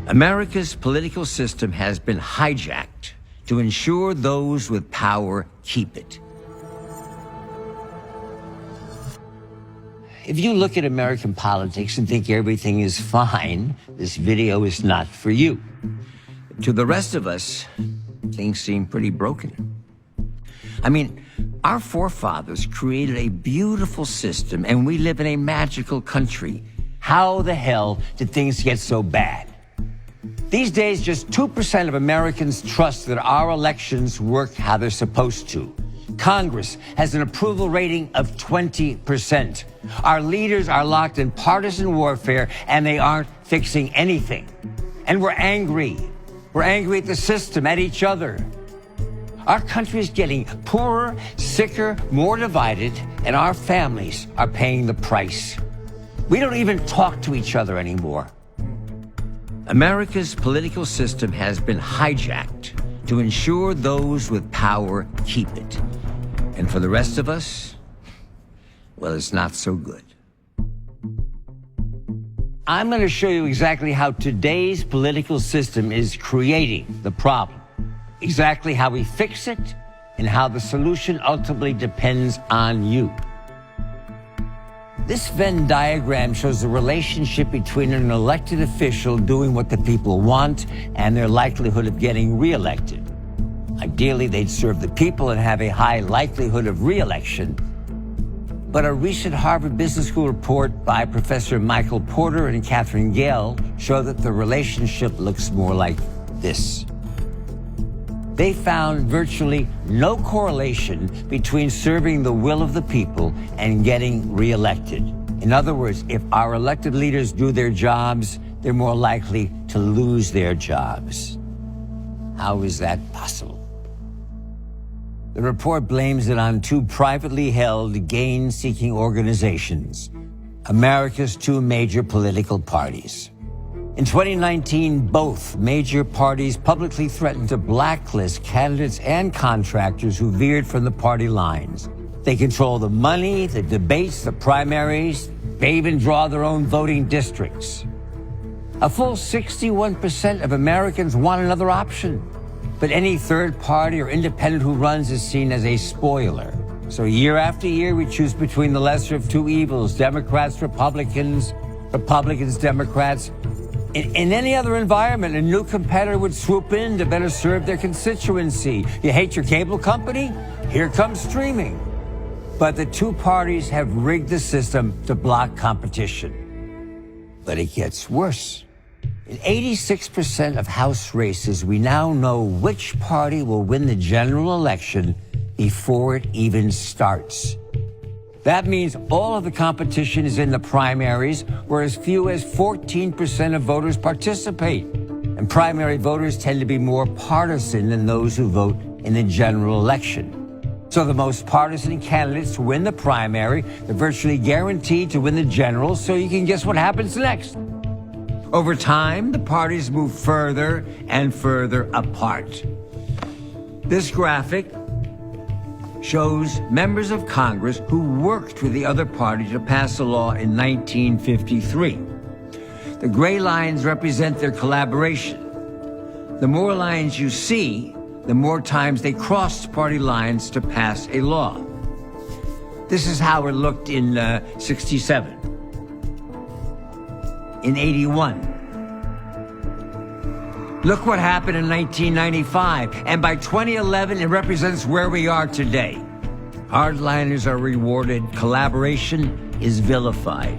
America's political system has been hijacked to ensure those with power keep it. If you look at American politics and think everything is fine, this video is not for you. To the rest of us, things seem pretty broken. I mean, our forefathers created a beautiful system and we live in a magical country. How the hell did things get so bad? These days, just 2% of Americans trust that our elections work how they're supposed to. Congress has an approval rating of 20%. Our leaders are locked in partisan warfare and they aren't fixing anything. And we're angry. We're angry at the system, at each other. Our country is getting poorer, sicker, more divided, and our families are paying the price. We don't even talk to each other anymore. America's political system has been hijacked to ensure those with power keep it. And for the rest of us, well, it's not so good. I'm going to show you exactly how today's political system is creating the problem, exactly how we fix it, and how the solution ultimately depends on you. This Venn diagram shows the relationship between an elected official doing what the people want and their likelihood of getting reelected. Ideally, they'd serve the people and have a high likelihood of reelection. But a recent Harvard Business School report by Professor Michael Porter and Catherine Gale showed that the relationship looks more like this. They found virtually no correlation between serving the will of the people and getting reelected. In other words, if our elected leaders do their jobs, they're more likely to lose their jobs. How is that possible? The report blames it on two privately held, gain-seeking organizations, America's two major political parties. In 2019, both major parties publicly threatened to blacklist candidates and contractors who veered from the party lines. They control the money, the debates, the primaries. They even draw their own voting districts. A full 61% of Americans want another option. But any third party or independent who runs is seen as a spoiler. So year after year, we choose between the lesser of two evils, Democrats, Republicans, Republicans, Democrats. In any other environment, a new competitor would swoop in to better serve their constituency. You hate your cable company? Here comes streaming. But the two parties have rigged the system to block competition. But it gets worse. In 86% of House races, we now know which party will win the general election before it even starts. That means all of the competition is in the primaries, where as few as 14% of voters participate. And primary voters tend to be more partisan than those who vote in the general election. So the most partisan candidates win the primary. They're virtually guaranteed to win the general, so you can guess what happens next. Over time, the parties move further and further apart. This graphic shows members of Congress who worked with the other party to pass a law in 1953. The gray lines represent their collaboration. The more lines you see, the more times they crossed party lines to pass a law. This is how it looked in 67, in 81. Look what happened in 1995, and by 2011, it represents where we are today. Hardliners are rewarded, collaboration is vilified.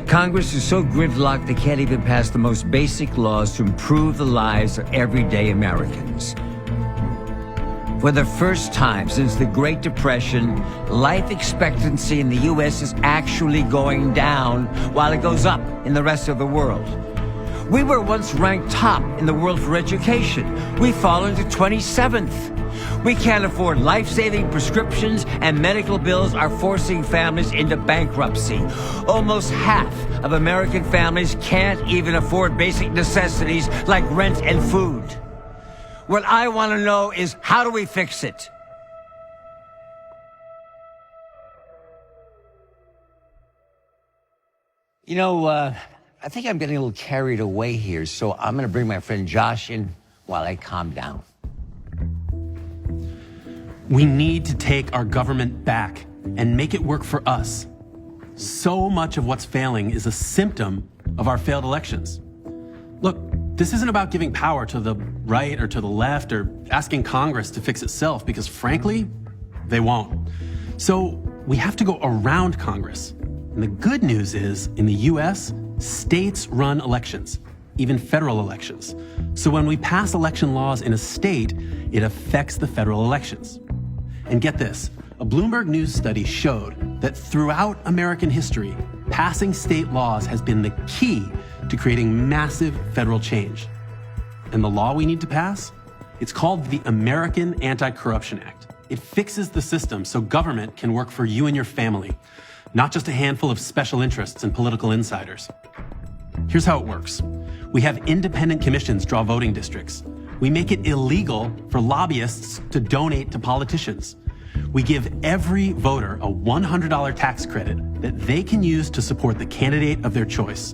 Congress is so gridlocked they can't even pass the most basic laws to improve the lives of everyday Americans. For the first time since the Great Depression, life expectancy in the U.S. is actually going down while it goes up in the rest of the world. We were once ranked top in the world for education. We've fallen to 27th. We can't afford life-saving prescriptions, and medical bills are forcing families into bankruptcy. Almost half of American families can't even afford basic necessities like rent and food. What I want to know is, how do we fix it? You know, I think I'm getting a little carried away here, so I'm going to bring my friend Josh in while I calm down. We need to take our government back and make it work for us. So much of what's failing is a symptom of our failed elections. Look, this isn't about giving power to the right or to the left or asking Congress to fix itself, because frankly, they won't. So we have to go around Congress. And the good news is, in the US, states run elections, even federal elections. So when we pass election laws in a state, it affects the federal elections. And get this, a Bloomberg News study showed that throughout American history, passing state laws has been the key to creating massive federal change. And the law we need to pass? It's called the American Anti-Corruption Act. It fixes the system so government can work for you and your family, not just a handful of special interests and political insiders. Here's how it works. We have independent commissions draw voting districts. We make it illegal for lobbyists to donate to politicians. We give every voter a $100 tax credit that they can use to support the candidate of their choice.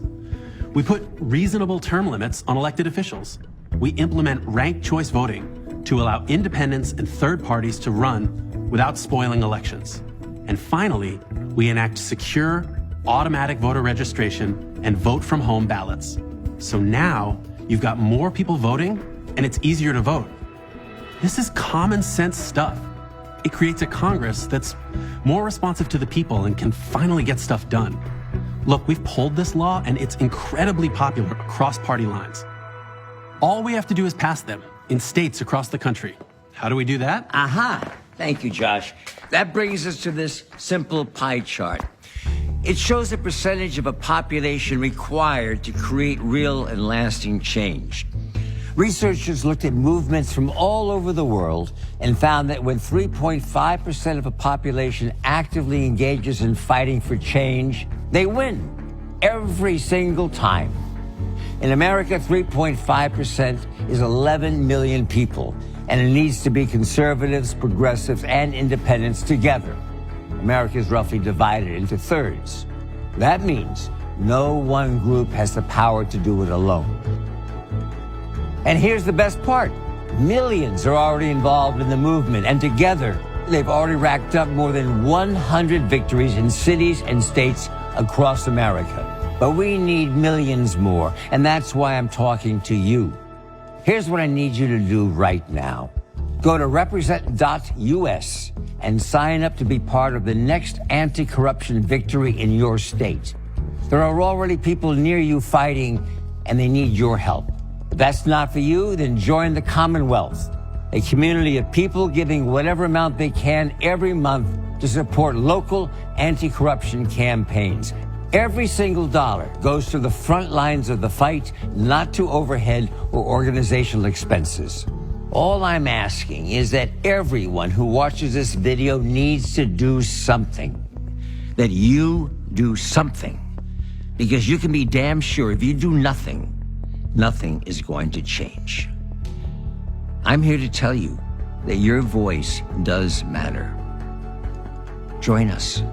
We put reasonable term limits on elected officials. We implement ranked choice voting to allow independents and third parties to run without spoiling elections. And finally, we enact secure, automatic voter registration and vote from home ballots. So now you've got more people voting and it's easier to vote. This is common sense stuff. It creates a Congress that's more responsive to the people and can finally get stuff done. Look, we've pulled this law and it's incredibly popular across party lines. All we have to do is pass them in states across the country. How do we do that? Aha! Thank you, Josh. That brings us to this simple pie chart. It shows the percentage of a population required to create real and lasting change. Researchers looked at movements from all over the world and found that when 3.5% of a population actively engages in fighting for change, they win every single time. In America, 3.5% is 11 million people, and it needs to be conservatives, progressives, and independents together. America is roughly divided into thirds. That means no one group has the power to do it alone. And here's the best part. Millions are already involved in the movement, and together, they've already racked up more than 100 victories in cities and states across America. But we need millions more, and that's why I'm talking to you. Here's what I need you to do right now. Go to represent.us and sign up to be part of the next anti-corruption victory in your state. There are already people near you fighting, and they need your help. If that's not for you, then join the Commonwealth, a community of people giving whatever amount they can every month to support local anti-corruption campaigns. Every single dollar goes to the front lines of the fight, not to overhead or organizational expenses. All I'm asking is that everyone who watches this video needs to do something. That you do something. Because you can be damn sure if you do nothing, nothing is going to change. I'm here to tell you that your voice does matter. Join us.